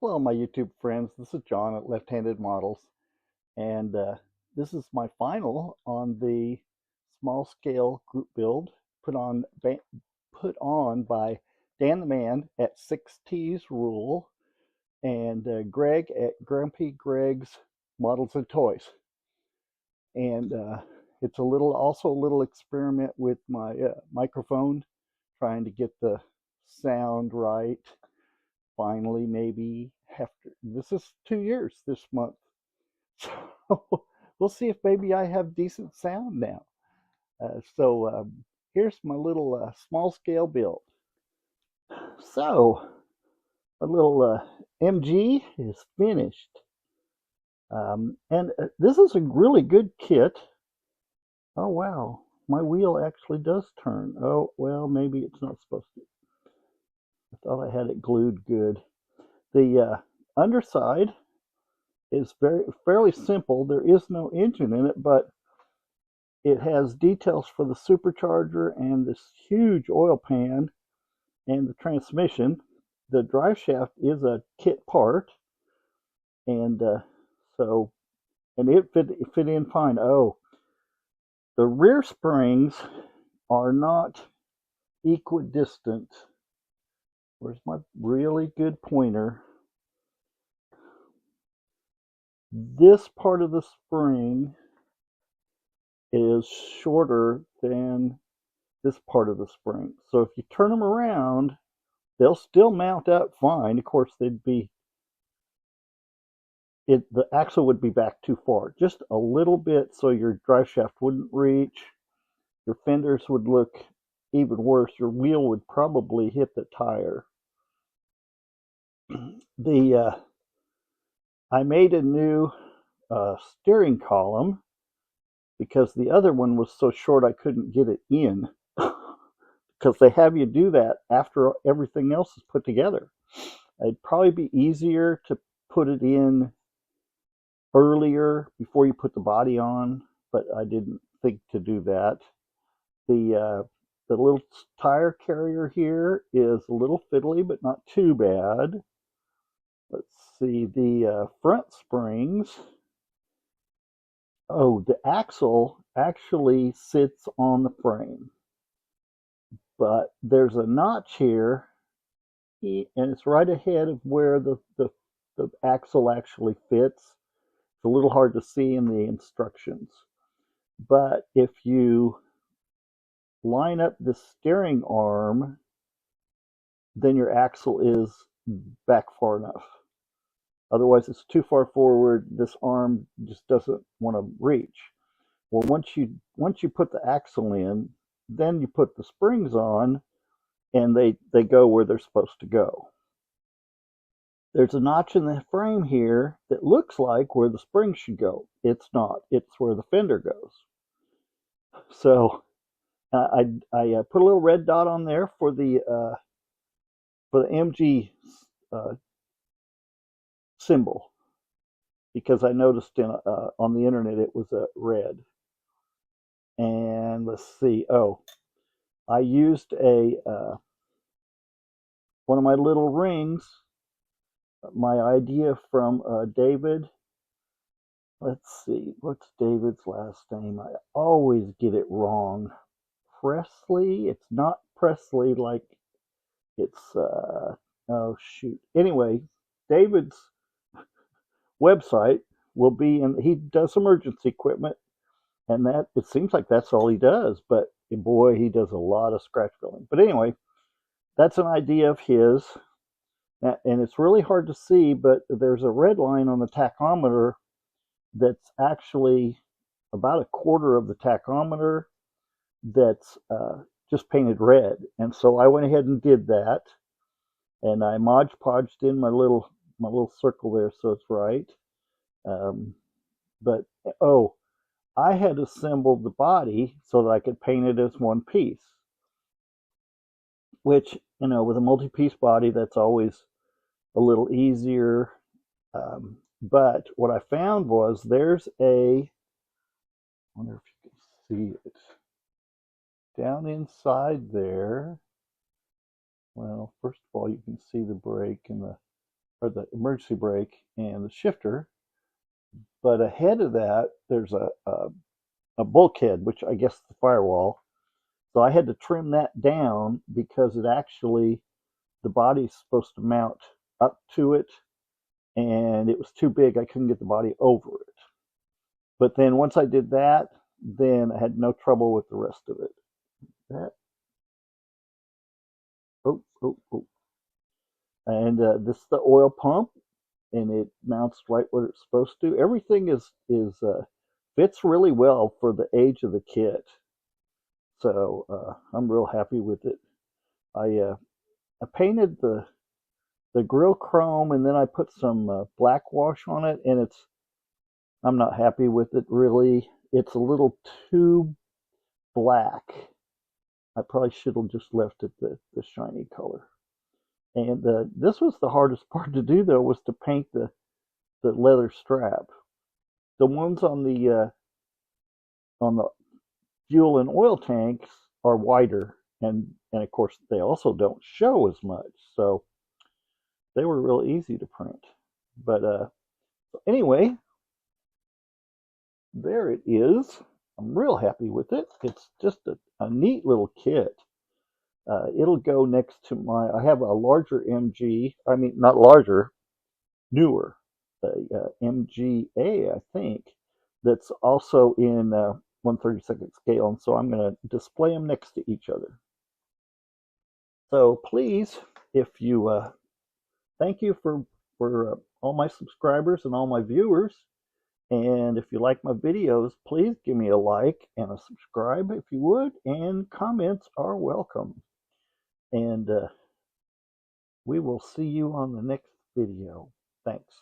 Hello, my YouTube friends. This is John at Left-Handed Models, and this is my final on the small-scale group build put on by Dan the Man at 6T's Rule and Greg at Grumpy Greg's Models and Toys. And it's also a little experiment with my microphone, trying to get the sound right. Finally, maybe after this is 2 years this month, so we'll see if maybe I have decent sound now. Here's my little small scale build. So a little MG is finished, and this is a really good kit. Oh wow, my wheel actually does turn. Oh well, maybe it's not supposed to. I thought I had it glued good. The underside is fairly simple. There is no engine in it, but it has details for the supercharger and this huge oil pan and the transmission. The drive shaft is a kit part, and so and it fit in fine. Oh, the rear springs are not equidistant. Where's my really good pointer? This part of the spring is shorter than this part of the spring. So if you turn them around, they'll still mount up fine. Of course, the axle would be back too far, just a little bit, so your drive shaft wouldn't reach. Your fenders would look even worse. Your wheel would probably hit the tire. I made a new steering column because the other one was so short I couldn't get it in. Because they have you do that after everything else is put together. It'd probably be easier to put it in earlier before you put the body on, but I didn't think to do that. The little tire carrier here is a little fiddly, but not too bad. Let's see, the front springs. Oh, the axle actually sits on the frame, but there's a notch here, and it's right ahead of where the axle actually fits. It's a little hard to see in the instructions, but if you line up the steering arm, then your axle is back far enough. Otherwise, it's too far forward. This arm just doesn't want to reach. Well, once you put the axle in, then you put the springs on, and they go where they're supposed to go. There's a notch in the frame here that looks like where the spring should go. It's not. It's where the fender goes. So I put a little red dot on there for the MG symbol, because I noticed on the internet it was red. And let's see. Oh, I used one of my little rings. My idea from David. Let's see, what's David's last name? I always get it wrong. Presley? It's not Presley, like it's oh shoot. Anyway, David's website will be in. He does emergency equipment, and that it seems like that's all he does. But boy, he does a lot of scratch building. But anyway, that's an idea of his, and it's really hard to see. But there's a red line on the tachometer that's actually about a quarter of the tachometer that's just painted red. And so I went ahead and did that, and I Mod Podged in my little circle there so it's right. But oh, I had assembled the body so that I could paint it as one piece, which, with a multi-piece body, that's always a little easier. But what I found was I wonder if you can see it down inside there. Well, first of all, you can see the brake and the or the emergency brake and the shifter. But ahead of that, there's a bulkhead, which I guess is the firewall. So I had to trim that down because it actually, the body's supposed to mount up to it, and it was too big. I couldn't get the body over it. But then once I did that, then I had no trouble with the rest of it. That, oh, oh, oh. And this is the oil pump, and it mounts right where it's supposed to. Everything is fits really well for the age of the kit. So I'm real happy with it. I painted the grill chrome, and then I put some black wash on it, and I'm not happy with it really. It's a little too black. I probably should have just left it the shiny color. And this was the hardest part to do though, was to paint the leather strap. The ones on the fuel and oil tanks are wider, and of course they also don't show as much, so they were real easy to print. But anyway, there it is. I'm real happy with it. It's just a neat little kit. It'll go next to I have a larger MG, I mean, not larger, newer, MGA, I think, that's also in 1/32 scale. And so I'm going to display them next to each other. So please, if you, thank you for all my subscribers and all my viewers. And if you like my videos, please give me a like and a subscribe if you would, and comments are welcome. And we will see you on the next video. Thanks.